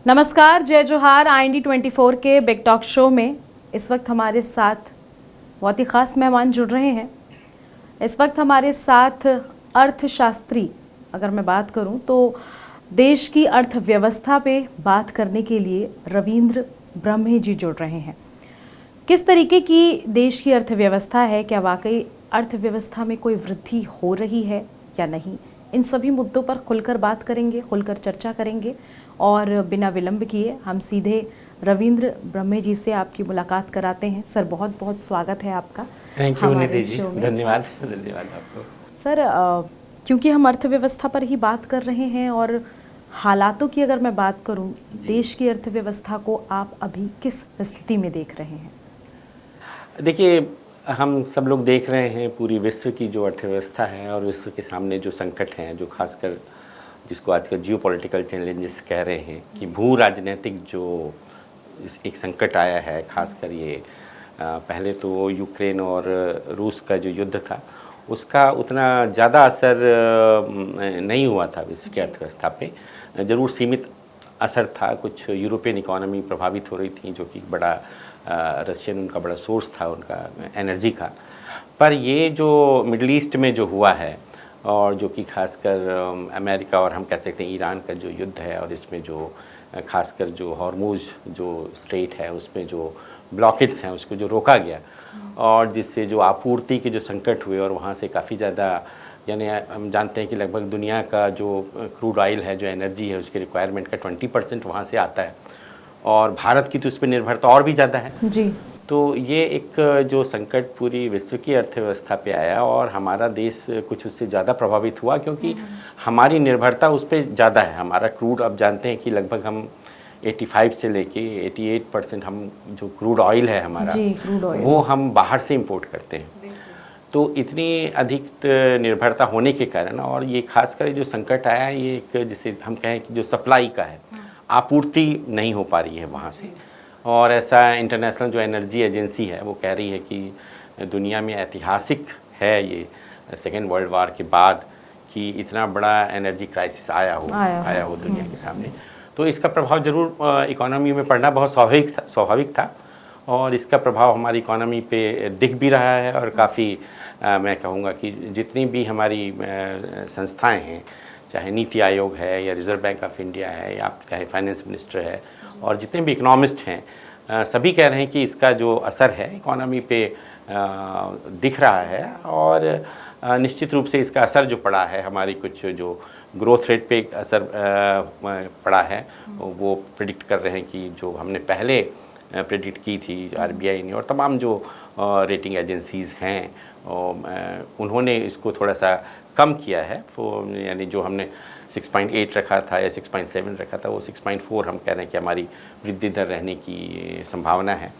नमस्कार, जय जोहार। IND24 के बिग टॉक शो में इस वक्त हमारे साथ बहुत ही ख़ास मेहमान जुड़ रहे हैं। इस वक्त हमारे साथ अर्थशास्त्री, अगर मैं बात करूं तो देश की अर्थव्यवस्था पे बात करने के लिए रविंद्र ब्रह्मे जी जुड़ रहे हैं। किस तरीके की देश की अर्थव्यवस्था है, क्या वाकई अर्थव्यवस्था में कोई वृद्धि हो रही है या नहीं, इन सभी मुद्दों पर खुलकर बात करेंगे, खुलकर चर्चा करेंगे। और बिना विलंब किए हम सीधे रविंद्र ब्रह्मे जी से आपकी मुलाकात कराते हैं। सर, बहुत बहुत स्वागत है आपका। थैंक यू निधि जी, धन्यवाद आपको। सर, क्योंकि हम अर्थव्यवस्था पर ही बात कर रहे हैं और हालातों की अगर मैं बात करूं, देश की अर्थव्यवस्था को आप अभी किस स्थिति में देख रहे हैं? देखिए, हम सब लोग देख रहे हैं पूरी विश्व की जो अर्थव्यवस्था है और विश्व के सामने जो संकट हैं, जो खासकर जिसको आजकल जियोपॉलिटिकल चैलेंजेस कह रहे हैं कि भू राजनीतिक जो एक संकट आया है, खासकर ये पहले तो यूक्रेन और रूस का जो युद्ध था उसका उतना ज़्यादा असर नहीं हुआ था विश्व की अर्थव्यवस्था पे। ज़रूर सीमित असर था, कुछ यूरोपियन इकोनॉमी प्रभावित हो रही थी, जो कि बड़ा रशियन उनका बड़ा सोर्स था उनका एनर्जी का। पर ये जो मिडल ईस्ट में जो हुआ है और जो कि खासकर अमेरिका और हम कह सकते हैं ईरान का जो युद्ध है, और इसमें जो खासकर जो हॉर्मुज जो स्ट्रेट है उसमें जो ब्लॉकेट्स हैं उसको जो रोका गया, और जिससे जो आपूर्ति के जो संकट हुए और वहाँ से काफ़ी ज़्यादा, यानी हम जानते हैं कि लगभग दुनिया का जो क्रूड ऑयल है, जो एनर्जी है, उसके रिक्वायरमेंट का 20% वहाँ से आता है, और भारत की तो इस पर निर्भरता और भी ज़्यादा है जी। तो ये एक जो संकट पूरी विश्व की अर्थव्यवस्था पे आया और हमारा देश कुछ उससे ज़्यादा प्रभावित हुआ, क्योंकि हमारी निर्भरता उस पर ज़्यादा है। हमारा क्रूड, अब जानते हैं कि लगभग हम 85 से लेके 88% हम जो क्रूड ऑयल है हमारा, क्रूड ऑयल, वो हम बाहर से इंपोर्ट करते हैं। तो इतनी अधिक निर्भरता होने के कारण, और ये खासकर जो संकट आया, ये एक जिसे हम कहें कि जो सप्लाई का है, आपूर्ति नहीं हो पा रही है वहाँ से। और ऐसा इंटरनेशनल जो एनर्जी एजेंसी है वो कह रही है कि दुनिया में ऐतिहासिक है ये सेकेंड वर्ल्ड वार के बाद कि इतना बड़ा एनर्जी क्राइसिस आया हो दुनिया के सामने। तो इसका प्रभाव ज़रूर इकोनॉमी में पड़ना बहुत स्वाभाविक था, और इसका प्रभाव हमारी इकोनॉमी पे दिख भी रहा है। और काफ़ी मैं कहूँगा कि जितनी भी हमारी संस्थाएं हैं, चाहे नीति आयोग है या रिज़र्व बैंक ऑफ इंडिया है या आप कहें फाइनेंस मिनिस्टर है, और जितने भी इकोनॉमिस्ट हैं, सभी कह रहे हैं कि इसका जो असर है इकोनॉमी पे दिख रहा है। और निश्चित रूप से इसका असर जो पड़ा है, हमारी कुछ जो ग्रोथ रेट पे असर पड़ा है, वो प्रेडिक्ट कर रहे हैं कि जो हमने पहले प्रेडिक्ट की थी RBI ने और तमाम जो रेटिंग एजेंसीज़ हैं, उन्होंने इसको थोड़ा सा कम किया है। यानी जो हमने 6.8 रखा था या 6.7 रखा था, वो 6.4 हम कह रहे हैं कि हमारी वृद्धि दर रहने की संभावना है।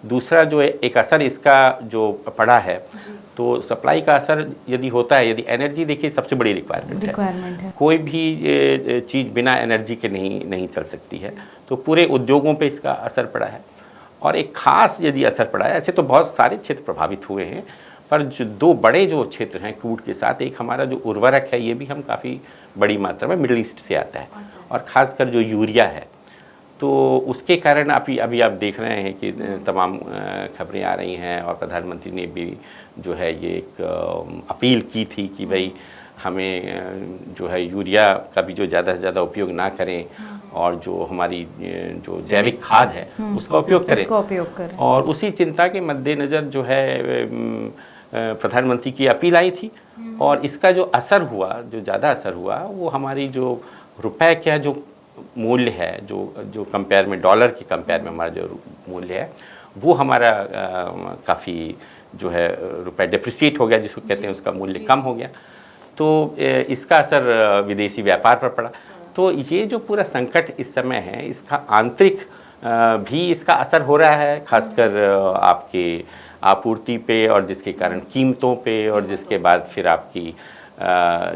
दूसरा जो एक असर इसका जो पड़ा है, तो सप्लाई का असर यदि होता है, यदि एनर्जी, देखिए सबसे बड़ी रिक्वायरमेंट है। कोई भी चीज़ बिना एनर्जी के नहीं चल सकती है, तो पूरे उद्योगों पे इसका असर पड़ा है। और एक ख़ास यदि असर पड़ा है, ऐसे तो बहुत सारे क्षेत्र प्रभावित हुए हैं, पर जो दो बड़े जो क्षेत्र हैं क्रूड के साथ, एक हमारा जो उर्वरक है, ये भी हम काफ़ी बड़ी मात्रा में मिडिल ईस्ट से आता है, और ख़ासकर जो यूरिया है, तो उसके कारण अभी आप देख रहे हैं कि तमाम खबरें आ रही हैं, और प्रधानमंत्री ने भी जो है ये एक अपील की थी कि भाई हमें जो है यूरिया का भी जो ज़्यादा से ज़्यादा उपयोग ना करें, और जो हमारी जो जैविक खाद है उसका उपयोग करें। और उसी चिंता के मद्देनज़र जो है प्रधानमंत्री की अपील आई थी, और इसका जो असर हुआ, जो ज़्यादा असर हुआ, वो हमारी जो रुपए का जो मूल्य है, जो कंपेयर में डॉलर के कंपेयर में हमारा जो मूल्य है, वो हमारा काफ़ी जो है रुपए डिप्रिसिएट हो गया, जिसको कहते हैं, उसका मूल्य कम हो गया। तो इसका असर विदेशी व्यापार पर पड़ा। तो ये जो पूरा संकट इस समय है, इसका आंतरिक भी इसका असर हो रहा है, खासकर आपके आपूर्ति पे, और जिसके कारण कीमतों पे, और जिसके बाद फिर आपकी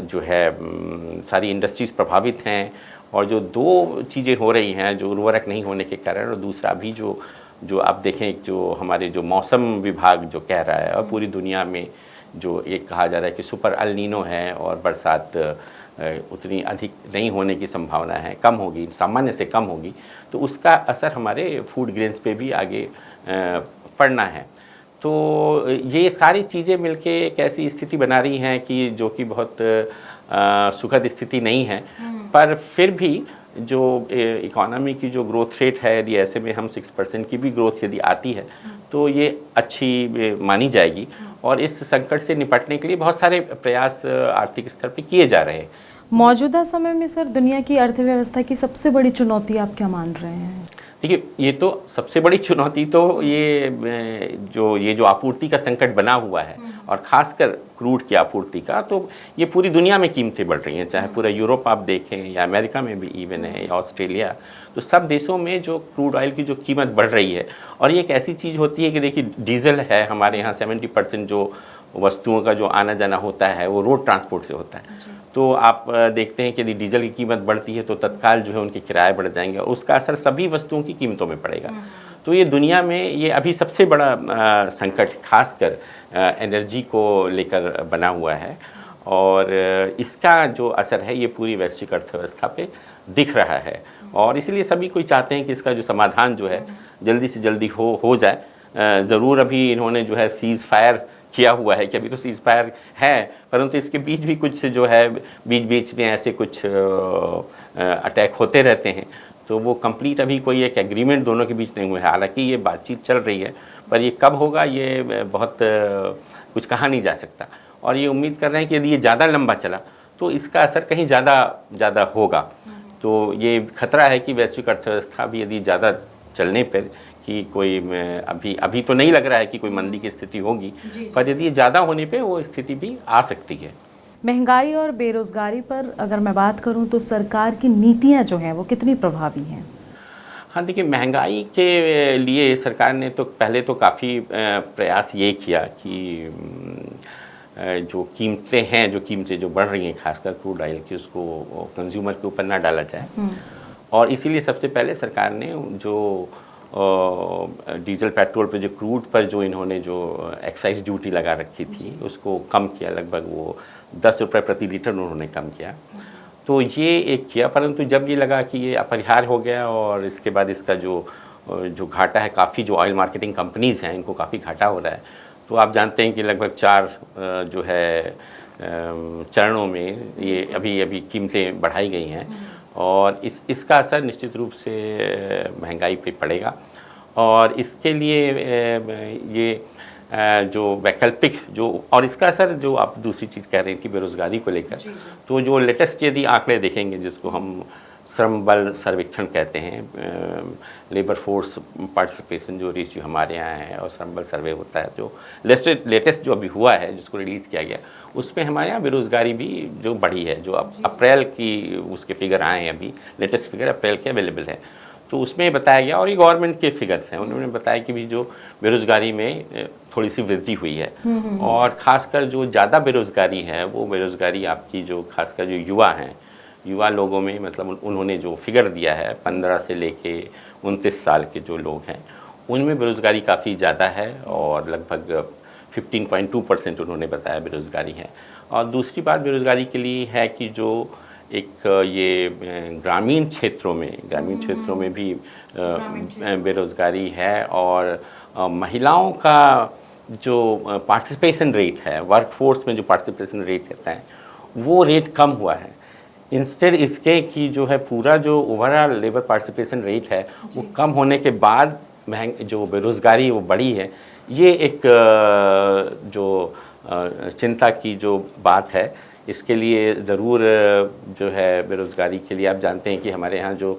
जो है सारी इंडस्ट्रीज़ प्रभावित हैं। और जो दो चीज़ें हो रही हैं, जो उर्वरक नहीं होने के कारण, और दूसरा भी जो आप देखें, जो हमारे जो मौसम विभाग जो कह रहा है, और पूरी दुनिया में जो एक कहा जा रहा है कि सुपर अल नीनो है, और बरसात उतनी अधिक नहीं होने की संभावना है, कम होगी, सामान्य से कम होगी, तो उसका असर हमारे फूड ग्रेन्स पे भी आगे पड़ना है। तो ये सारी चीज़ें मिलके एक ऐसी स्थिति बना रही हैं कि जो कि बहुत सुखद स्थिति नहीं है, पर फिर भी जो इकोनॉमी की जो ग्रोथ रेट है, यदि ऐसे में हम 6% की भी ग्रोथ यदि आती है तो ये अच्छी मानी जाएगी। और इस संकट से निपटने के लिए बहुत सारे प्रयास आर्थिक स्तर पर किए जा रहे हैं। मौजूदा समय में सर दुनिया की अर्थव्यवस्था की सबसे बड़ी चुनौती आप क्या मान रहे हैं? देखिए, ये तो सबसे बड़ी चुनौती तो ये जो आपूर्ति का संकट बना हुआ है, और ख़ासकर क्रूड की आपूर्ति का, तो ये पूरी दुनिया में कीमतें बढ़ रही हैं, चाहे पूरा यूरोप आप देखें या अमेरिका में भी इवन है, या ऑस्ट्रेलिया, तो सब देशों में जो क्रूड ऑयल की जो कीमत बढ़ रही है। और ये एक ऐसी चीज़ होती है कि देखिए, डीजल है हमारे यहाँ 70% जो वस्तुओं का जो आना जाना होता है वो रोड ट्रांसपोर्ट से होता है। तो आप देखते हैं कि यदि डीजल की कीमत बढ़ती है तो तत्काल जो है उनके किराए बढ़ जाएंगे, और उसका असर सभी वस्तुओं की कीमतों में पड़ेगा। तो ये दुनिया में ये अभी सबसे बड़ा संकट खासकर एनर्जी को लेकर बना हुआ है, और इसका जो असर है ये पूरी वैश्विक अर्थव्यवस्था पे दिख रहा है। और इसलिए सभी कोई चाहते हैं कि इसका जो समाधान जो है जल्दी से जल्दी हो जाए। ज़रूर अभी इन्होंने जो है सीज़ फायर किया हुआ है कि अभी तो सीज़ फायर है, परंतु इसके बीच भी कुछ जो है बीच में ऐसे कुछ अटैक होते रहते हैं, तो वो कंप्लीट अभी कोई एक एग्रीमेंट दोनों के बीच नहीं हुआ है। हालांकि ये बातचीत चल रही है, पर ये कब होगा ये बहुत कुछ कहा नहीं जा सकता। और ये उम्मीद कर रहे हैं कि यदि ये ज़्यादा लंबा चला तो इसका असर कहीं ज़्यादा होगा। तो ये खतरा है कि वैश्विक अर्थव्यवस्था भी यदि ज़्यादा चलने पर कि कोई अभी तो नहीं लग रहा है कि कोई मंदी की स्थिति होगी, पर यदि ये ज़्यादा होने पे वो स्थिति भी आ सकती है। महंगाई और बेरोज़गारी पर अगर मैं बात करूं तो सरकार की नीतियां जो हैं वो कितनी प्रभावी हैं? हाँ, देखिए, महंगाई के लिए सरकार ने तो पहले तो काफ़ी प्रयास ये किया कि जो कीमतें जो बढ़ रही हैं खासकर क्रूड ऑयल की, उसको कंज्यूमर के ऊपर ना डाला जाए। और इसीलिए सबसे पहले सरकार ने जो डीजल पेट्रोल पे जो क्रूड पर जो इन्होंने जो एक्साइज ड्यूटी लगा रखी थी उसको कम किया, लगभग वो 10 रुपये प्रति लीटर उन्होंने कम किया। तो ये एक किया, परंतु जब ये लगा कि ये अपरिहार्य हो गया और इसके बाद इसका जो घाटा है, काफ़ी जो ऑयल मार्केटिंग कंपनीज़ हैं इनको काफ़ी घाटा हो रहा है। तो आप जानते हैं कि लगभग 4 जो है चरणों में ये अभी कीमतें बढ़ाई गई हैं, और इसका असर निश्चित रूप से महंगाई पे पड़ेगा। और इसके लिए ये जो वैकल्पिक और इसका असर जो आप दूसरी चीज़ कह रही थी बेरोज़गारी को लेकर, तो जो लेटेस्ट यदि आंकड़े देखेंगे जिसको हम श्रम बल सर्वेक्षण कहते हैं, लेबर फोर्स पार्टिसिपेशन जो रेशियो हमारे यहाँ है और श्रम बल सर्वे होता है, जो लेटेस्ट जो अभी हुआ है जिसको रिलीज़ किया गया, उसमें हमारे यहाँ बेरोज़गारी भी जो बढ़ी है, जो अब अप्रैल की उसके फिगर आए हैं, अभी लेटेस्ट फिगर अप्रैल के अवेलेबल है, तो उसमें बताया गया, और ये गवर्नमेंट के फिगर्स हैं, उन्होंने बताया कि भी जो बेरोज़गारी में थोड़ी सी वृद्धि हुई है। और ख़ासकर जो ज़्यादा बेरोज़गारी है वो बेरोज़गारी आपकी जो खासकर जो युवा लोगों में, मतलब उन्होंने जो फिगर दिया है 15 से लेके 29 साल के जो लोग हैं उनमें बेरोज़गारी काफ़ी ज़्यादा है, और लगभग 15.2% उन्होंने बताया बेरोज़गारी है। और दूसरी बात बेरोज़गारी के लिए है कि जो एक ये ग्रामीण क्षेत्रों में भी बेरोज़गारी है, और महिलाओं का जो पार्टिसिपेशन रेट है, वर्कफोर्स में जो पार्टिसिपेशन रेट रहता है वो रेट कम हुआ है। इंस्टेड इसके कि जो है पूरा जो ओवरऑल लेबर पार्टिसिपेशन रेट है वो कम होने के बाद जो बेरोज़गारी वो बढ़ी है। ये एक जो चिंता की जो बात है, इसके लिए ज़रूर जो है बेरोज़गारी के लिए आप जानते हैं कि हमारे यहाँ जो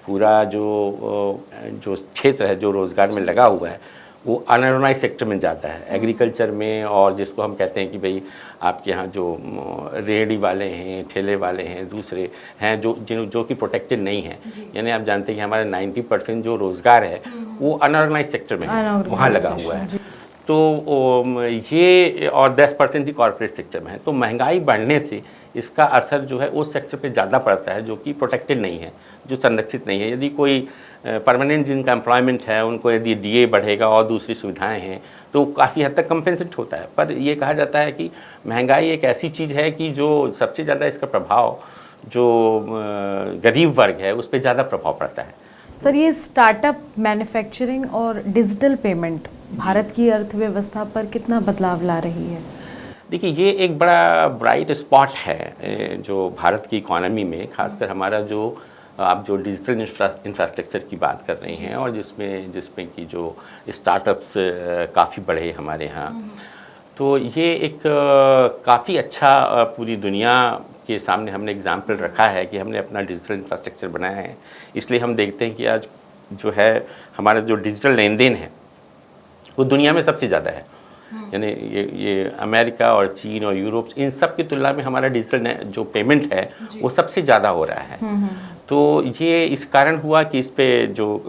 पूरा जो क्षेत्र है जो रोज़गार में लगा हुआ है वो अनऑर्गेनाइज सेक्टर में जाता है, एग्रीकल्चर में, और जिसको हम कहते हैं कि भाई आपके यहाँ जो रेहड़ी वाले हैं, ठेले वाले हैं, दूसरे हैं जो कि प्रोटेक्टेड नहीं है। यानी आप जानते हैं कि हमारा 90% जो रोज़गार है वो अनऑर्गेनाइज सेक्टर में वहाँ लगा हुआ है। तो ये और 10% ही कॉर्पोरेट सेक्टर में है। तो महंगाई बढ़ने से इसका असर जो है उस सेक्टर पे ज़्यादा पड़ता है जो कि प्रोटेक्टेड नहीं है, जो संरक्षित नहीं है। यदि कोई परमानेंट जिनका एम्प्लॉयमेंट है उनको यदि डीए बढ़ेगा और दूसरी सुविधाएं हैं तो काफ़ी हद तक कंपेंसेट होता है। पर ये कहा जाता है कि महंगाई एक ऐसी चीज़ है कि जो सबसे ज़्यादा इसका प्रभाव जो गरीब वर्ग है उस पर ज़्यादा प्रभाव पड़ता है। सर, ये स्टार्टअप, मैन्युफैक्चरिंग और डिजिटल पेमेंट भारत की अर्थव्यवस्था पर कितना बदलाव ला रही है? देखिए, ये एक बड़ा ब्राइट स्पॉट है जो भारत की इकोनॉमी में, खासकर हमारा जो आप जो डिजिटल इंफ्रास्ट्रक्चर की बात कर रहे हैं और जिसमें कि जो स्टार्टअप्स काफ़ी बढ़े हमारे यहाँ, तो ये एक काफ़ी अच्छा पूरी दुनिया के सामने हमने एग्जाम्पल रखा है कि हमने अपना डिजिटल इंफ्रास्ट्रक्चर बनाया है। इसलिए हम देखते हैं कि आज जो है हमारा जो डिजिटल लेन देन है वो दुनिया में सबसे ज़्यादा है। यानी ये अमेरिका और चीन और यूरोप, इन सब की तुलना में हमारा डिजिटल जो पेमेंट है वो सबसे ज़्यादा हो रहा है। तो ये इस कारण हुआ कि इस पे जो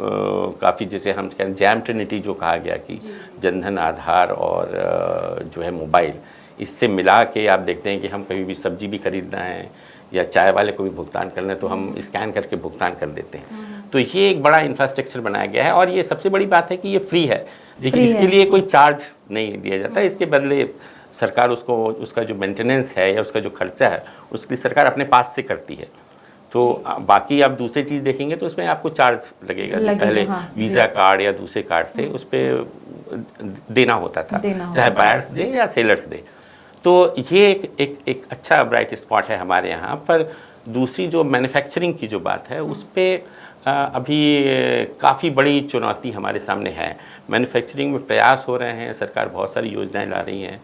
काफ़ी, जैसे हम कहें जैम ट्रिनिटी जो कहा गया कि जनधन, आधार और जो है मोबाइल, इससे मिला के आप देखते हैं कि हम कभी भी सब्जी भी खरीदना है या चाय वाले को भी भुगतान करना है तो हम स्कैन करके भुगतान कर देते हैं। तो ये एक बड़ा इंफ्रास्ट्रक्चर बनाया गया है और ये सबसे बड़ी बात है कि ये फ्री है। देखिए, इसके लिए कोई चार्ज नहीं दिया जाता, इसके बदले सरकार उसका जो मेंटेनेंस है या उसका जो खर्चा है उसके लिए सरकार अपने पास से करती है। तो बाकी आप दूसरी चीज़ देखेंगे तो उसमें आपको चार्ज लगेगा। जो पहले वीज़ा कार्ड या दूसरे कार्ड थे उस पर देना होता था, चाहे बायर्स दे या सेलर्स दे। तो ये एक अच्छा ब्राइट स्पॉट है हमारे यहाँ पर। दूसरी जो मैन्युफैक्चरिंग की जो बात है उस पर अभी काफ़ी बड़ी चुनौती हमारे सामने है। मैन्युफैक्चरिंग में प्रयास हो रहे हैं, सरकार बहुत सारी योजनाएं ला रही हैं,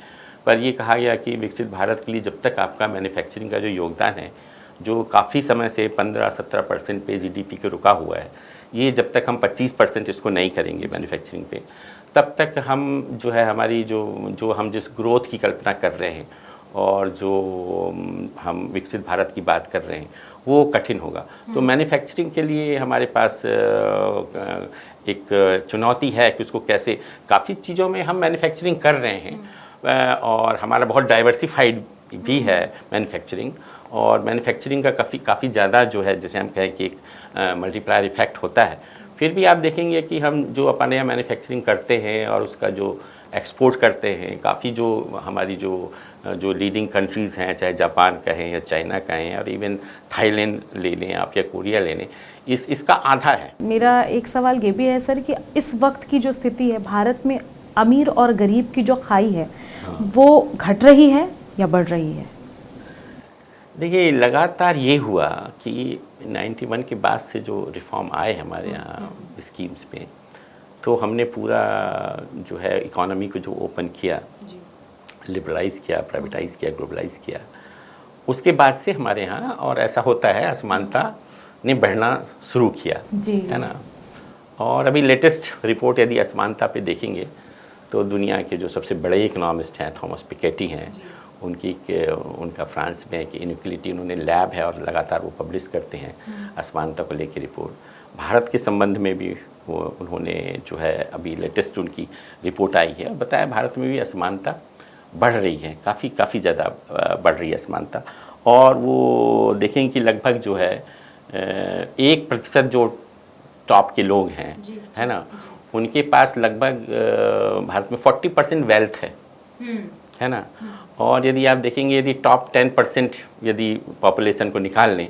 पर ये कहा गया कि विकसित भारत के लिए जब तक आपका मैन्युफैक्चरिंग का जो योगदान है, जो काफ़ी समय से 15-17% पे जीडीपी के रुका हुआ है, ये जब तक हम 25% इसको नहीं करेंगे मैन्युफैक्चरिंग पे, तब तक हम जो है हमारी जो हम जिस ग्रोथ की कल्पना कर रहे हैं और जो हम विकसित भारत की बात कर रहे हैं वो कठिन होगा। तो मैन्युफैक्चरिंग के लिए हमारे पास एक चुनौती है कि उसको कैसे, काफ़ी चीज़ों में हम मैन्युफैक्चरिंग कर रहे हैं और हमारा बहुत डाइवर्सिफाइड भी है मैन्युफैक्चरिंग, और मैन्युफैक्चरिंग का काफ़ी ज़्यादा जो है, जैसे हम कहें कि एक मल्टीप्लायर इफेक्ट होता है। फिर भी आप देखेंगे कि हम जो अपने यहाँ मैन्युफैक्चरिंग करते हैं और उसका जो एक्सपोर्ट करते हैं, काफ़ी जो हमारी जो लीडिंग कंट्रीज़ हैं, चाहे जापान कहें या चाइना कहें और इवन थाईलैंड ले लें आप या कोरिया ले लें, इसका आधा है। मेरा एक सवाल ये भी है सर कि इस वक्त की जो स्थिति है भारत में, अमीर और गरीब की जो खाई है वो घट रही है या बढ़ रही है? देखिए, लगातार ये हुआ कि 91 के बाद से जो रिफॉर्म आए हमारे यहाँ स्कीम्स पे, तो हमने पूरा जो है इकोनॉमी को जो ओपन किया, लिबरलाइज़ किया, प्राइवेटाइज़ किया, ग्लोबलाइज़ किया, उसके बाद से हमारे यहाँ, और ऐसा होता है, असमानता ने बढ़ना शुरू किया, है ना। और अभी लेटेस्ट रिपोर्ट यदि असमानता पे देखेंगे तो दुनिया के जो सबसे बड़े इकोनॉमिस्ट हैं, थॉमस पिकेटी हैं, उनका फ्रांस में एक इनइक्वालिटी उन्होंने लैब है और लगातार वो पब्लिश करते हैं असमानता को लेकर रिपोर्ट। भारत के संबंध में भी वो उन्होंने जो है अभी लेटेस्ट उनकी रिपोर्ट आई है और बताया भारत में भी असमानता बढ़ रही है, काफ़ी ज़्यादा बढ़ रही है असमानता। और वो देखेंगे कि लगभग जो है 1% जो टॉप के लोग हैं, है ना, उनके पास लगभग भारत में 40% वेल्थ है ना। और यदि आप देखेंगे, यदि टॉप 10% यदि पॉपुलेशन को निकाल लें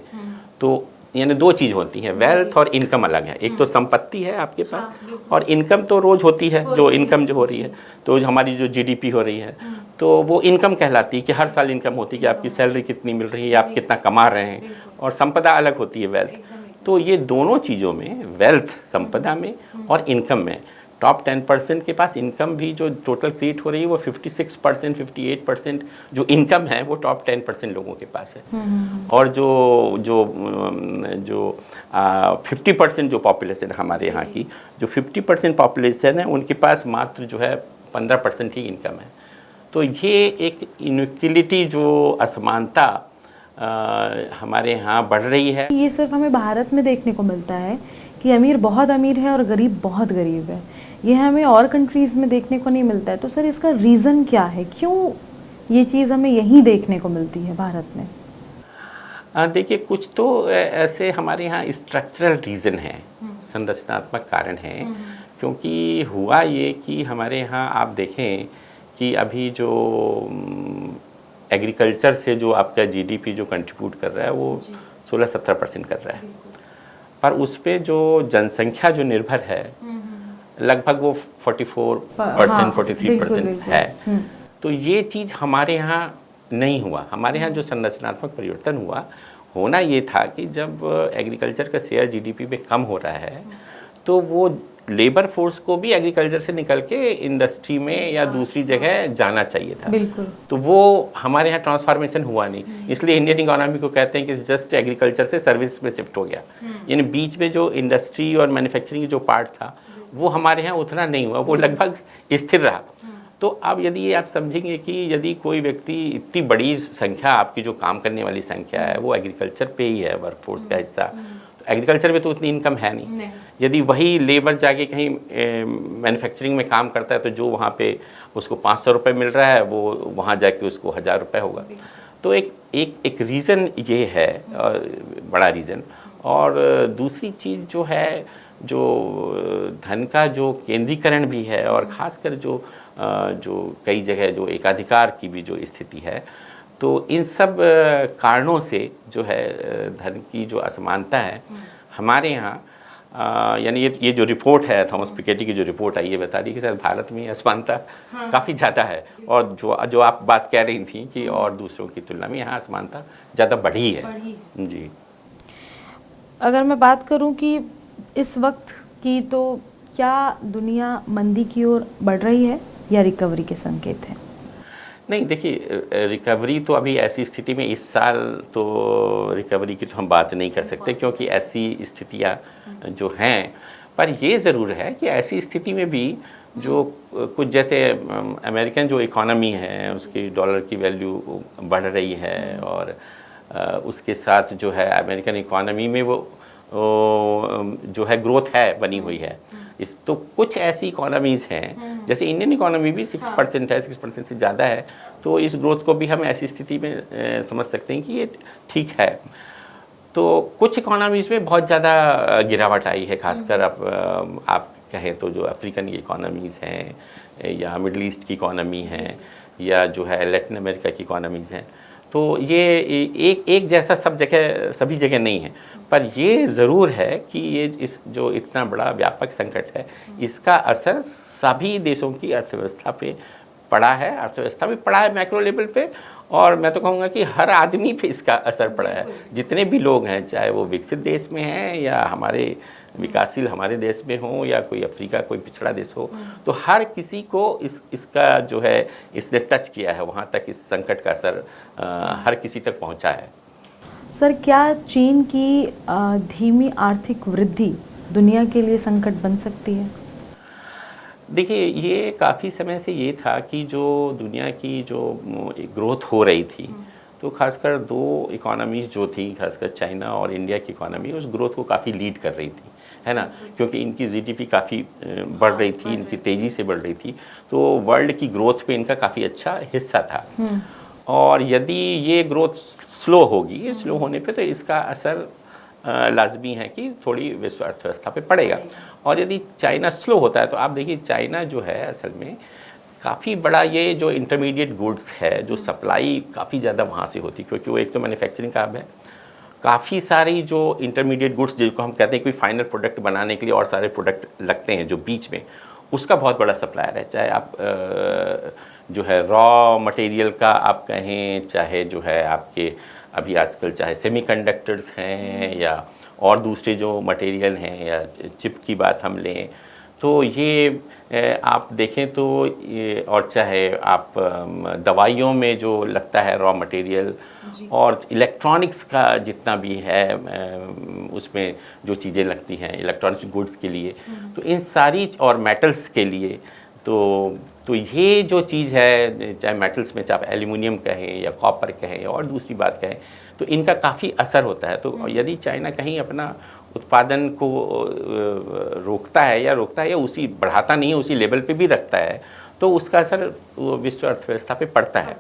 तो यानी दो चीज़ होती है, वेल्थ और इनकम अलग है। एक तो संपत्ति है आपके पास और इनकम तो रोज़ होती है, जो इनकम जो हो रही है, तो हमारी जो जीडीपी हो रही है तो वो इनकम कहलाती है कि हर साल इनकम होती है कि आपकी सैलरी कितनी मिल रही है, आप कितना कमा रहे हैं, और संपदा अलग होती है, वेल्थ। तो ये दोनों चीज़ों में, वेल्थ संपदा में और इनकम में, टॉप 10% के पास इनकम भी जो टोटल क्रिएट हो रही है वो 56%, 58% जो इनकम है वो टॉप 10% लोगों के पास है। और जो 50% जो पॉपुलेशन हमारे यहाँ की, जो 50% पॉपुलेशन है उनके पास मात्र जो है 15% ही इनकम है। तो ये एक इनइक्वालिटी, जो असमानता हमारे यहाँ बढ़ रही है। ये सिर्फ हमें भारत में देखने को मिलता है कि अमीर बहुत अमीर है और गरीब बहुत गरीब है, ये हमें और कंट्रीज़ में देखने को नहीं मिलता है। तो सर, इसका रीज़न क्या है, क्यों ये चीज़ हमें यहीं देखने को मिलती है भारत में? देखिए, कुछ तो ऐसे हमारे यहाँ स्ट्रक्चरल रीज़न है, संरचनात्मक कारण है क्योंकि हुआ ये कि हमारे यहाँ आप देखें कि अभी जो एग्रीकल्चर से जो आपका जीडीपी जो कंट्रीब्यूट कर रहा है वो 16-17% कर रहा है, पर उस पे जो जनसंख्या जो निर्भर है लगभग वो 44%, 43% है। तो ये चीज़ हमारे यहाँ नहीं हुआ। हमारे यहाँ जो संरचनात्मक परिवर्तन हुआ, होना ये था कि जब एग्रीकल्चर का शेयर जीडीपी में कम हो रहा है तो वो लेबर फोर्स को भी एग्रीकल्चर से निकल के इंडस्ट्री में या दूसरी जगह जाना चाहिए था। बिल्कुल। तो वो हमारे यहाँ ट्रांसफॉर्मेशन हुआ नहीं, इसलिए इंडियन इकोनॉमी को कहते हैं कि जस्ट एग्रीकल्चर से सर्विस में शिफ्ट हो गया। यानी बीच में जो इंडस्ट्री और मैन्युफैक्चरिंग जो पार्ट था वो हमारे यहाँ उतना नहीं हुआ, वो लगभग स्थिर रहा। तो अब यदि ये आप समझेंगे कि यदि कोई व्यक्ति इतनी बड़ी संख्या आपकी जो काम करने वाली संख्या है वो एग्रीकल्चर पे ही है, वर्कफोर्स का हिस्सा, तो एग्रीकल्चर में तो उतनी इनकम है नहीं। यदि वही लेबर जाके कहीं मैन्युफैक्चरिंग में काम करता है तो जो वहाँ पे उसको 500 रुपये मिल रहा है वो वहाँ जाके उसको 1000 रुपये होगा। तो एक रीज़न ये है, बड़ा रीज़न। और दूसरी चीज़ जो है, जो धन का जो केंद्रीकरण भी है और ख़ासकर जो कई जगह जो एकाधिकार की भी जो स्थिति है, तो इन सब कारणों से जो है धन की जो असमानता है हमारे यहाँ, यानी ये जो रिपोर्ट है थॉमस पिकेटी की जो रिपोर्ट आई, ये बता रही है कि शायद भारत में असमानता काफ़ी ज़्यादा है। और जो आप बात कह रही थी कि और दूसरों की तुलना में यहाँ असमानता ज़्यादा बढ़ी है। जी, अगर मैं बात करूँ कि इस वक्त की, तो क्या दुनिया मंदी की ओर बढ़ रही है या रिकवरी के संकेत हैं? नहीं, देखिए रिकवरी तो अभी ऐसी स्थिति में इस साल तो रिकवरी की तो हम बात नहीं कर सकते, क्योंकि ऐसी स्थितियां जो हैं। पर ये ज़रूर है कि ऐसी स्थिति में भी जो कुछ जैसे अमेरिकन जो इकोनॉमी है उसकी डॉलर की वैल्यू बढ़ रही है, और उसके साथ जो है अमेरिकन इकोनॉमी में वो जो है ग्रोथ है बनी हुई है। इस तो कुछ ऐसी इकोनॉमीज़ हैं, जैसे इंडियन इकोनॉमी भी 6% है, 6% से ज़्यादा है, तो इस ग्रोथ को भी हम ऐसी स्थिति में समझ सकते हैं कि ये ठीक है। तो कुछ इकोनॉमीज़ में बहुत ज़्यादा गिरावट आई है, खासकर आप कहें तो जो अफ्रीकन की इकोनॉमीज़ हैं या मिडल ईस्ट की इकोनॉमी हैं या जो है लैटिन अमेरिका की इकोनॉमीज़ हैं। तो ये एक जैसा सब जगह सभी जगह नहीं है, पर ये ज़रूर है कि ये इस जो इतना बड़ा व्यापक संकट है इसका असर सभी देशों की अर्थव्यवस्था पे पड़ा है, अर्थव्यवस्था पे पड़ा है मैक्रो लेवल पे, और मैं तो कहूँगा कि हर आदमी पे इसका असर पड़ा है। जितने भी लोग हैं, चाहे वो विकसित देश में हैं या हमारे विकासशील हमारे देश में हो या कोई अफ्रीका कोई पिछड़ा देश हो, तो हर किसी को इसका जो है इसने टच किया है, वहाँ तक इस संकट का असर हर किसी तक पहुँचा है। सर, क्या चीन की धीमी आर्थिक वृद्धि दुनिया के लिए संकट बन सकती है? देखिए, ये काफ़ी समय से ये था कि जो दुनिया की जो ग्रोथ हो रही थी, तो खासकर दो इकोनॉमीज़ जो थी, खासकर चाइना और इंडिया की इकोनॉमी उस ग्रोथ को काफ़ी लीड कर रही थी, है ना, क्योंकि इनकी जीडीपी काफ़ी बढ़ रही थी, इनकी तेज़ी से बढ़ रही थी, तो वर्ल्ड की ग्रोथ पे इनका काफ़ी अच्छा हिस्सा था। और यदि ये ग्रोथ स्लो होगी, स्लो होने पे तो इसका असर लाजमी है कि थोड़ी विश्व अर्थव्यवस्था पे पड़ेगा। और यदि चाइना स्लो होता है तो आप देखिए चाइना जो है असल में काफ़ी बड़ा ये जो इंटरमीडिएट गुड्स है, जो सप्लाई काफ़ी ज़्यादा वहाँ से होती, क्योंकि वो एक तो मैन्युफैक्चरिंग का हब है। काफ़ी सारी जो इंटरमीडिएट गुड्स जिनको हम कहते हैं कोई फाइनल प्रोडक्ट बनाने के लिए और सारे प्रोडक्ट लगते हैं जो बीच में, उसका बहुत बड़ा सप्लायर है। चाहे आप जो है रॉ मटेरियल का आप कहें, चाहे जो है आपके अभी आजकल चाहे सेमीकंडक्टर्स हैं या और दूसरे जो मटेरियल हैं, या चिप की बात हम लें तो ये आप देखें तो ये, और चाहे आप दवाइयों में जो लगता है रॉ मटेरियल, और इलेक्ट्रॉनिक्स का जितना भी है उसमें जो चीज़ें लगती हैं इलेक्ट्रॉनिक्स गुड्स के लिए, तो इन सारी और मेटल्स के लिए तो ये जो चीज़ है, चाहे मेटल्स में चाहे आप एल्युमिनियम कहें या कॉपर कहें और दूसरी बात कहें, तो इनका काफ़ी असर होता है। तो यदि चाइना कहीं अपना उत्पादन को रोकता है या उसी बढ़ाता नहीं है, उसी लेवल पे भी रखता है, तो उसका असर विश्व अर्थव्यवस्था पे पड़ता है।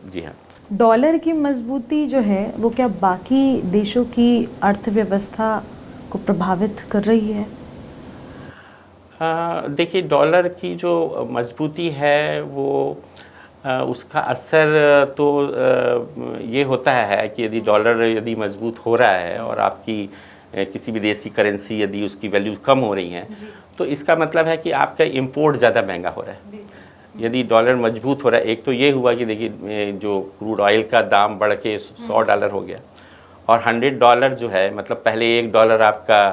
जी हाँ। डॉलर की मजबूती जो है वो क्या बाकी देशों की अर्थव्यवस्था को प्रभावित कर रही है? देखिए, डॉलर की जो मजबूती है वो उसका असर तो ये होता है कि यदि मजबूत हो रहा है और आपकी किसी भी देश की करेंसी यदि उसकी वैल्यू कम हो रही है, तो इसका मतलब है कि आपका इंपोर्ट ज़्यादा महंगा हो रहा है। यदि डॉलर मजबूत हो रहा है, एक तो ये हुआ कि देखिए जो क्रूड ऑयल का दाम बढ़ के $100 हो गया, और $100 जो है, मतलब पहले $1 आपका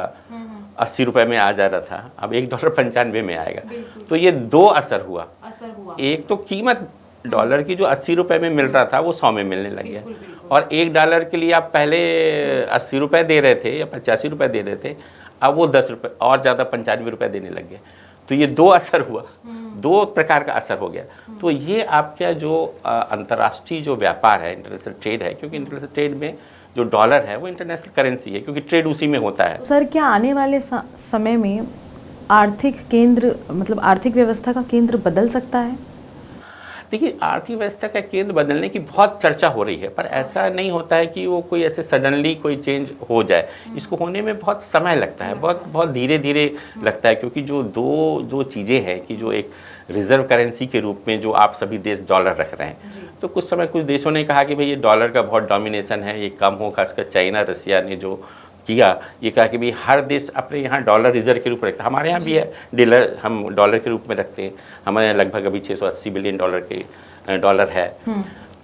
80 रुपये में आ जा रहा था, अब $1 95 में आएगा। तो ये दो असर हुआ। एक तो कीमत डॉलर की जो 80 रुपये में मिल रहा था वो 100 में मिलने लग गया, और $1 के लिए आप पहले 80 रुपये दे रहे थे या 85 रुपये दे रहे थे, अब वो 10 रुपये और ज़्यादा 95 रुपये देने लग गए। तो ये दो असर हुआ, दो प्रकार का असर हो गया। तो ये आपका जो अंतर्राष्ट्रीय जो व्यापार है, इंटरनेशनल ट्रेड है, क्योंकि इंटरनेशनल ट्रेड में जो डॉलर है वो इंटरनेशनल करेंसी है, क्योंकि ट्रेड उसी में होता है। सर, क्या आने वाले समय में आर्थिक केंद्र, मतलब आर्थिक व्यवस्था का केंद्र बदल सकता है? देखिए, आर्थिक व्यवस्था का केंद्र बदलने की बहुत चर्चा हो रही है, पर ऐसा नहीं होता है कि वो कोई ऐसे सडनली कोई चेंज हो जाए। इसको होने में बहुत समय लगता है, बहुत धीरे धीरे लगता है, क्योंकि जो दो चीज़ें हैं कि जो एक रिजर्व करेंसी के रूप में जो आप सभी देश डॉलर रख रहे हैं, तो कुछ समय कुछ देशों ने कहा कि भाई ये डॉलर का बहुत डोमिनेशन है, ये कम हो, खासकर चाइना रसिया ने जो किया, ये कहा कि भाई हर देश अपने यहाँ डॉलर रिजर्व के रूप में रखता है। हमारे यहाँ भी है, हम डॉलर के रूप में रखते हैं, हमारे यहाँ लगभग अभी 680 बिलियन डॉलर है।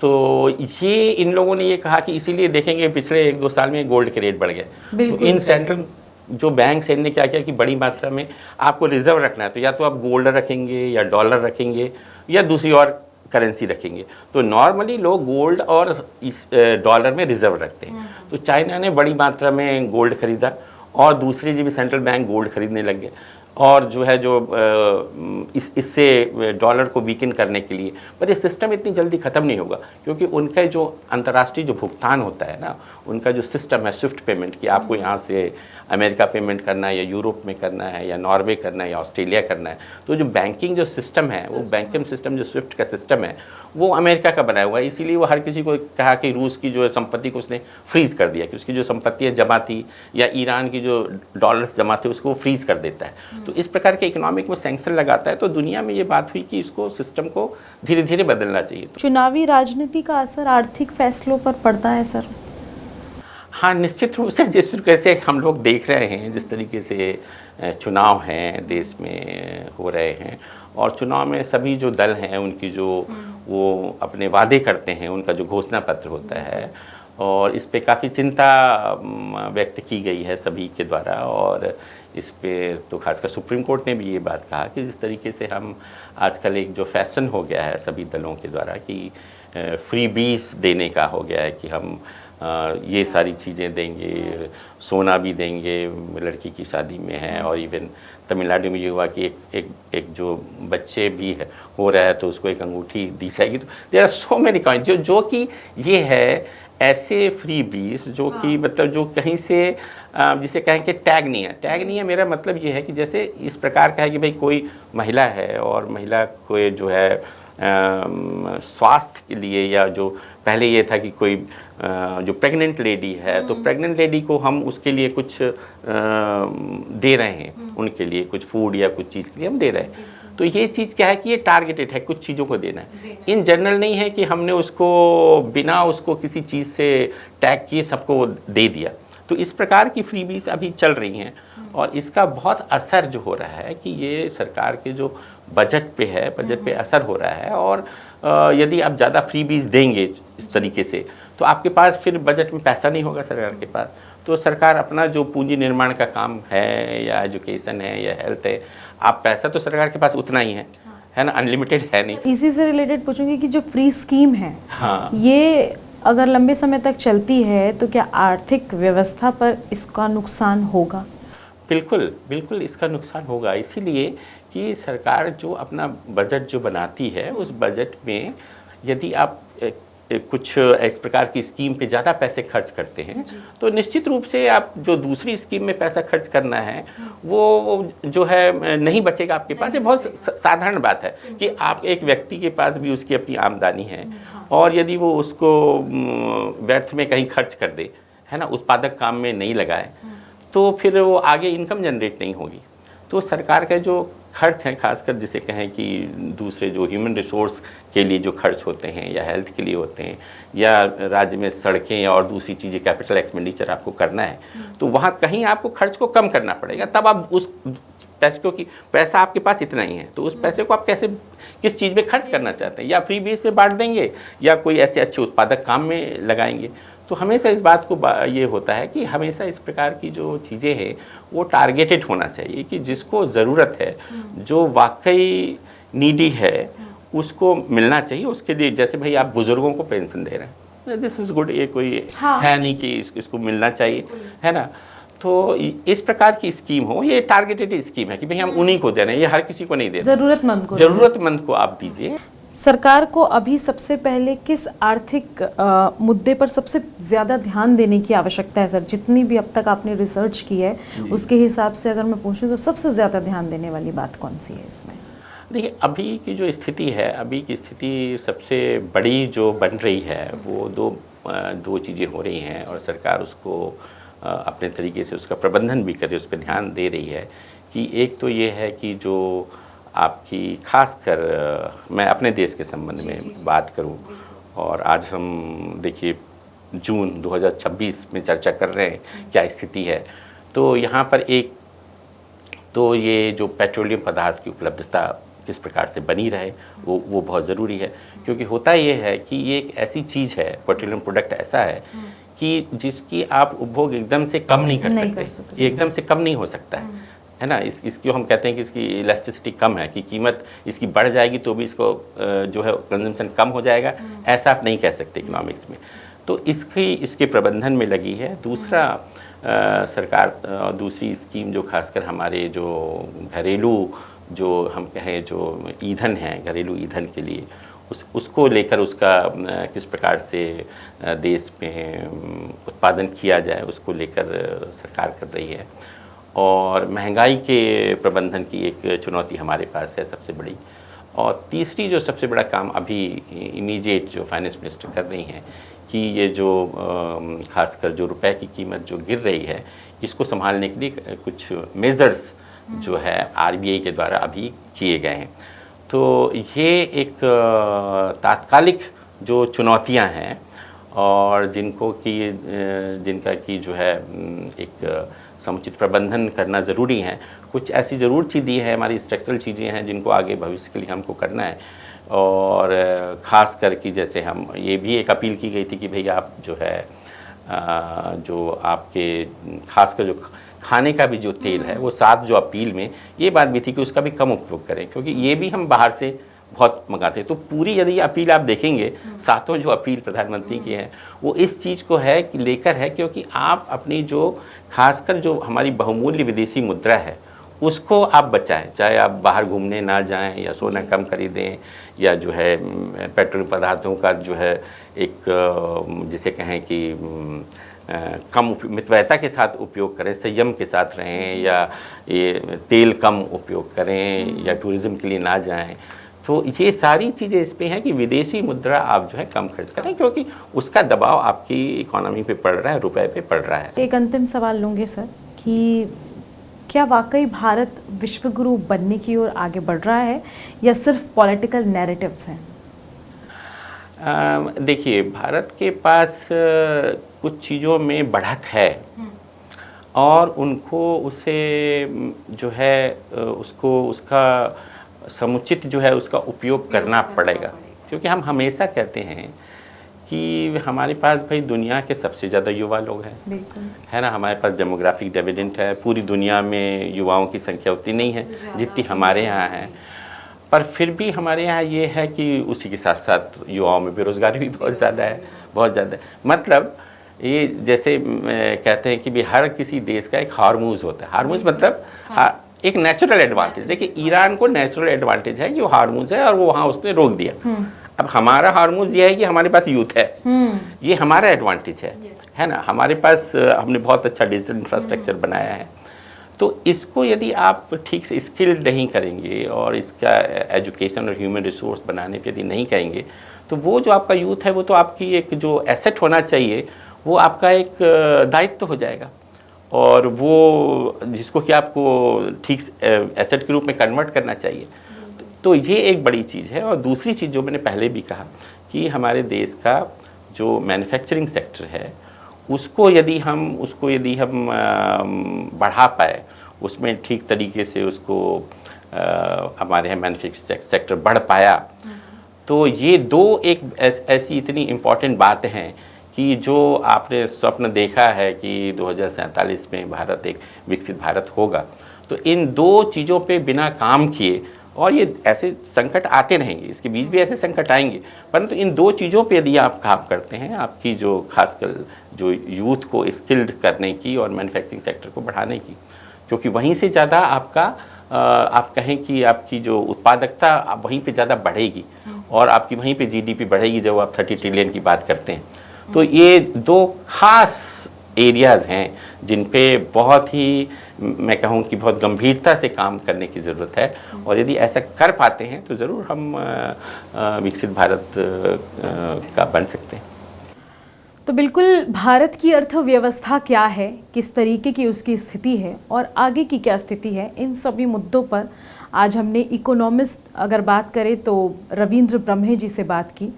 तो ये इन लोगों ने ये कहा कि इसीलिए देखेंगे पिछले 1-2 साल में गोल्ड के रेट बढ़ गए। तो इन सेंट्रल जो बैंक ने क्या किया कि बड़ी मात्रा में आपको रिजर्व रखना है, तो या तो आप गोल्ड रखेंगे या डॉलर रखेंगे या दूसरी और करेंसी रखेंगे। तो नॉर्मली लोग गोल्ड और इस डॉलर में रिजर्व रखते हैं। तो चाइना ने बड़ी मात्रा में गोल्ड खरीदा, और दूसरी जो भी सेंट्रल बैंक गोल्ड खरीदने लग गए, और जो है जो इससे डॉलर को वीकन करने के लिए। पर ये सिस्टम इतनी जल्दी ख़त्म नहीं होगा, क्योंकि उनका जो अंतर्राष्ट्रीय जो भुगतान होता है ना, उनका जो सिस्टम है स्विफ्ट पेमेंट, कि आपको यहाँ से अमेरिका पेमेंट करना है या यूरोप में करना है या नॉर्वे करना है या ऑस्ट्रेलिया करना है, तो जो बैंकिंग जो सिस्टम है, वो बैंकिंग सिस्टम जो स्विफ्ट का सिस्टम है वो अमेरिका का बनाया हुआ है। इसीलिए वो हर किसी को कहा कि रूस की जो है संपत्ति को उसने फ्रीज़ कर दिया, कि उसकी जो संपत्तियाँ जमा थी या ईरान की जो डॉलर्स जमा थे उसको वो फ्रीज़ कर देता है। तो इस प्रकार के इकोनॉमिक में सैंक्शन लगाता है। तो दुनिया में ये बात हुई कि इसको सिस्टम को धीरे धीरे बदलना चाहिए। तो चुनावी राजनीति का असर आर्थिक फैसलों पर पड़ता है सर? हाँ, निश्चित रूप से। जिस तरीके से हम लोग देख रहे हैं, जिस तरीके से चुनाव हैं देश में हो रहे हैं, और चुनाव में सभी जो दल हैं उनकी जो वो अपने वादे करते हैं, उनका जो घोषणा पत्र होता है, और इस पे काफ़ी चिंता व्यक्त की गई है सभी के द्वारा। और इस पे तो खासकर सुप्रीम कोर्ट ने भी ये बात कहा कि जिस तरीके से हम आजकल एक जो फैशन हो गया है सभी दलों के द्वारा कि फ्री बीस देने का हो गया है, कि हम ये सारी चीज़ें देंगे, सोना भी देंगे, लड़की की शादी में है, और इवन तमिलनाडु में ये हुआ कि एक जो बच्चे भी है हो रहा है तो उसको एक अंगूठी दी जाएगी। तो there are so many coins जो कि ये है ऐसे फ्री बीस जो कि मतलब जो कहीं से जिसे कहें कि टैग नहीं है। मेरा मतलब ये है कि जैसे इस प्रकार का है कि भाई कोई महिला है और महिला को जो है स्वास्थ्य के लिए, या जो पहले ये था कि कोई जो प्रेग्नेंट लेडी है तो प्रेग्नेंट लेडी को हम उसके लिए कुछ दे रहे हैं, उनके लिए कुछ फूड या कुछ चीज़ के लिए हम दे रहे हैं। तो ये चीज़ क्या है कि ये टारगेटेड है, कुछ चीज़ों को देना है। इन जनरल नहीं है कि हमने उसको बिना उसको किसी चीज़ से टैग किए सबको दे दिया। तो इस प्रकार की फ्रीबीज अभी चल रही हैं, और इसका बहुत असर जो हो रहा है कि ये सरकार के जो बजट पे है, बजट पे असर हो रहा है। और यदि आप ज़्यादा फ्रीबीज देंगे इस तरीके से तो आपके पास फिर बजट में पैसा नहीं होगा सरकार के पास। तो सरकार अपना जो पूंजी निर्माण का काम है या एजुकेशन है या हेल्थ है, आप पैसा तो सरकार के पास उतना ही है ना, अनलिमिटेड है नहीं। इसी से रिलेटेड पूछूंगी कि जो फ्री स्कीम है, हाँ, ये अगर लंबे समय तक चलती है तो क्या आर्थिक व्यवस्था पर इसका नुकसान होगा? बिल्कुल इसका नुकसान होगा। इसीलिए कि सरकार जो अपना बजट जो बनाती है, उस बजट में यदि आप कुछ इस प्रकार की स्कीम पे ज़्यादा पैसे खर्च करते हैं तो निश्चित रूप से आप जो दूसरी स्कीम में पैसा खर्च करना है वो जो है नहीं बचेगा आपके पास। ये बहुत साधारण बात है कि आप एक व्यक्ति के पास भी उसकी अपनी आमदनी है, और यदि वो उसको व्यर्थ में कहीं खर्च कर दे, है ना, उत्पादक काम में नहीं लगाए, तो फिर वो आगे इनकम जनरेट नहीं होगी। तो सरकार का जो खर्च है, खासकर जिसे कहें कि दूसरे जो ह्यूमन रिसोर्स के लिए जो खर्च होते हैं या हेल्थ के लिए होते हैं या राज्य में सड़कें और दूसरी चीज़ें कैपिटल एक्सपेंडिचर आपको करना है, तो वहाँ कहीं आपको खर्च को कम करना पड़ेगा। तब आप उस पैसे, क्योंकि पैसा आपके पास इतना ही है, तो उस पैसे को आप कैसे किस चीज़ में खर्च करना चाहते हैं, या फ्री बेस पे बांट देंगे या कोई ऐसे अच्छे उत्पादक काम में लगाएंगे। तो हमेशा इस बात को ये होता है कि हमेशा इस प्रकार की जो चीज़ें हैं वो टारगेटेड होना चाहिए कि जिसको ज़रूरत है, जो वाकई नीडी है, उसको मिलना चाहिए। उसके लिए जैसे भाई आप बुज़ुर्गों को पेंशन दे रहे हैं, दिस इज़ गुड, ये कोई है नहीं कि इसको मिलना चाहिए, है ना। तो इस प्रकार की स्कीम हो, ये टारगेटेड स्कीम है कि भाई हम उन्हीं को दे रहे हैं, ये हर किसी को नहीं दे रहे, ज़रूरतमंद को आप दीजिए। सरकार को अभी सबसे पहले किस आर्थिक मुद्दे पर सबसे ज़्यादा ध्यान देने की आवश्यकता है सर? जितनी भी अब तक आपने रिसर्च की है उसके हिसाब से अगर मैं पूछूं तो सबसे ज़्यादा ध्यान देने वाली बात कौन सी है इसमें? देखिए, अभी की जो स्थिति है, अभी की स्थिति सबसे बड़ी जो बन रही है वो दो चीज़ें हो रही हैं और सरकार उसको अपने तरीके से उसका प्रबंधन भी करे, उस पर ध्यान दे रही है। कि एक तो ये है कि जो आपकी खासकर मैं अपने देश के संबंध में बात करूं, और आज हम देखिए जून 2026 में चर्चा कर रहे हैं क्या स्थिति है, तो यहाँ पर एक तो ये जो पेट्रोलियम पदार्थ की उपलब्धता किस प्रकार से बनी रहे वो बहुत ज़रूरी है। क्योंकि होता ये है कि ये एक ऐसी चीज़ है, पेट्रोलियम प्रोडक्ट ऐसा है कि जिसकी आप उपभोग एकदम से कम नहीं कर सकते, ये एकदम से कम नहीं हो सकता है ना। इसको हम कहते हैं कि इसकी इलास्टिसिटी कम है, कि कीमत इसकी बढ़ जाएगी तो भी इसको जो है कंजम्पशन कम हो जाएगा, ऐसा आप नहीं कह सकते इकोनॉमिक्स में। तो इसके प्रबंधन में लगी है। दूसरा सरकार दूसरी स्कीम जो खासकर हमारे जो घरेलू जो हम कहें जो ईंधन है, घरेलू ईंधन के लिए उसको लेकर उसका किस प्रकार से देश में उत्पादन किया जाए, उसको लेकर सरकार कर रही है। और महंगाई के प्रबंधन की एक चुनौती हमारे पास है सबसे बड़ी। और तीसरी जो सबसे बड़ा काम अभी इमीडिएट जो फाइनेंस मिनिस्टर कर रही हैं कि ये जो खासकर जो रुपए की कीमत जो गिर रही है, इसको संभालने के लिए कुछ मेजर्स जो है आरबीआई के द्वारा अभी किए गए हैं। तो ये एक तात्कालिक जो चुनौतियां हैं और जिनका कि जो है एक समुचित प्रबंधन करना ज़रूरी है। कुछ ऐसी ज़रूर चीज़ें हैं, हमारी स्ट्रक्चरल चीज़ें हैं जिनको आगे भविष्य के लिए हमको करना है। और ख़ास कर कि जैसे हम ये भी एक अपील की गई थी कि भैया आप जो है जो आपके खासकर जो खाने का भी जो तेल है वो साथ जो अपील में ये बात भी थी कि उसका भी कम उपयोग करें, क्योंकि ये भी हम बाहर से बहुत मंगाते हैं। तो पूरी यदि अपील आप देखेंगे, सातों जो अपील प्रधानमंत्री की है वो इस चीज़ को है कि लेकर है, क्योंकि आप अपनी जो खासकर जो हमारी बहुमूल्य विदेशी मुद्रा है उसको आप बचाएं। चाहे आप बाहर घूमने ना जाएं या सोना कम खरीदें या जो है पेट्रोल पदार्थों का जो है एक जिसे कहें कि कम मितव्ययता के साथ उपयोग करें, संयम के साथ रहें, या ये तेल कम उपयोग करें या टूरिज़्म के लिए ना जाएं। तो ये सारी चीज़ें इस पे हैं कि विदेशी मुद्रा आप जो है कम खर्च करें, क्योंकि उसका दबाव आपकी इकोनॉमी पे पड़ रहा है, रुपए पे पड़ रहा है। एक अंतिम सवाल लूँगी सर कि क्या वाकई भारत विश्व गुरु बनने की ओर आगे बढ़ रहा है या सिर्फ पॉलिटिकल नैरेटिव्स हैं? देखिए, भारत के पास कुछ चीज़ों में बढ़त है और उनको उसे जो है उसका समुचित जो है उसका उपयोग करना पड़ेगा। क्योंकि हम हमेशा कहते हैं कि हमारे पास भाई दुनिया के सबसे ज़्यादा युवा लोग हैं, है ना। हमारे पास डेमोग्राफिक डिविडेंड है, पूरी दुनिया में युवाओं की संख्या उतनी नहीं है जितनी हमारे यहाँ है। पर फिर भी हमारे यहाँ ये है कि उसी के साथ साथ युवाओं में बेरोज़गारी भी बहुत ज़्यादा है, बहुत ज़्यादा। मतलब ये जैसे कहते हैं कि भी हर किसी देश का एक हार्मूज होता है। हार्मूज मतलब एक नेचुरल एडवांटेज। देखिए, ईरान को नेचुरल एडवांटेज है कि वो हार्मूज है और वो वहाँ उसने रोक दिया। अब हमारा हार्मूज ये है कि हमारे पास यूथ है, ये हमारा एडवांटेज है ना। हमारे पास हमने बहुत अच्छा डिजिटल इंफ्रास्ट्रक्चर बनाया है। तो इसको यदि आप ठीक से स्किल्ड नहीं करेंगे और इसका एजुकेशन और ह्यूमन रिसोर्स बनाने पे यदि नहीं करेंगे, तो वो जो आपका यूथ है वो तो आपकी एक जो एसेट होना चाहिए वो आपका एक दायित्व हो जाएगा। और वो जिसको कि आपको ठीक एसेट के रूप में कन्वर्ट करना चाहिए। तो ये एक बड़ी चीज़ है। और दूसरी चीज़ जो मैंने पहले भी कहा कि हमारे देश का जो मैन्युफैक्चरिंग सेक्टर है उसको यदि हम बढ़ा पाए, उसमें ठीक तरीके से उसको हमारे यहाँ मैन्युफैक्चरिंग सेक्टर बढ़ पाया, तो ये दो एक ऐसी इतनी इम्पॉर्टेंट बातें हैं कि जो आपने स्वप्न देखा है कि 2047 में भारत एक विकसित भारत होगा, तो इन दो चीज़ों पे बिना काम किए, और ये ऐसे संकट आते रहेंगे, इसके बीच भी ऐसे संकट आएंगे, परंतु इन दो चीज़ों पे यदि आप काम करते हैं, आपकी जो खासकर जो यूथ को स्किल्ड करने की और मैन्युफैक्चरिंग सेक्टर को बढ़ाने की, क्योंकि वहीं से ज़्यादा आपका आप कहें कि आपकी जो उत्पादकता आप वहीं पे ज़्यादा बढ़ेगी और आपकी वहीं पे जीडीपी बढ़ेगी जब आप 30 ट्रिलियन की बात करते हैं। तो ये दो खास एरियाज़ हैं जिन पे बहुत ही मैं कहूँ कि बहुत गंभीरता से काम करने की ज़रूरत है, और यदि ऐसा कर पाते हैं तो ज़रूर हम विकसित भारत का बन सकते हैं। तो बिल्कुल, भारत की अर्थव्यवस्था क्या है, किस तरीके की उसकी स्थिति है और आगे की क्या स्थिति है, इन सभी मुद्दों पर आज हमने इकोनॉमिस्ट अगर बात करें तो रविंद्र ब्रह्मे जी से बात की।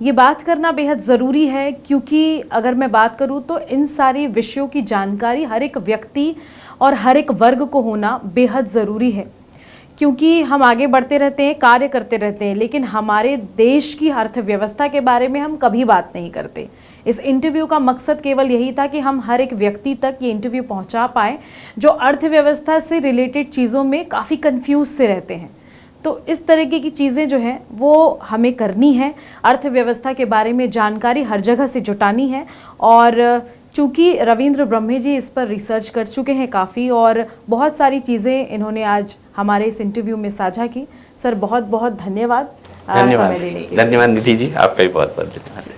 ये बात करना बेहद ज़रूरी है क्योंकि अगर मैं बात करूँ तो इन सारी विषयों की जानकारी हर एक व्यक्ति और हर एक वर्ग को होना बेहद ज़रूरी है, क्योंकि हम आगे बढ़ते रहते हैं, कार्य करते रहते हैं, लेकिन हमारे देश की अर्थव्यवस्था के बारे में हम कभी बात नहीं करते। इस इंटरव्यू का मकसद केवल यही था कि हम हर एक व्यक्ति तक ये इंटरव्यू पहुंचा पाएँ जो अर्थव्यवस्था से रिलेटेड चीज़ों में काफ़ी कंफ्यूज से रहते हैं। तो इस तरीके की चीज़ें जो हैं वो हमें करनी है, अर्थव्यवस्था के बारे में जानकारी हर जगह से जुटानी है। और चूँकि रविंद्र ब्रह्मे जी इस पर रिसर्च कर चुके हैं काफ़ी, और बहुत सारी चीज़ें इन्होंने आज हमारे इस इंटरव्यू में साझा की। सर बहुत बहुत धन्यवाद। धन्यवाद निधि जी, आपका भी बहुत बहुत धन्यवाद।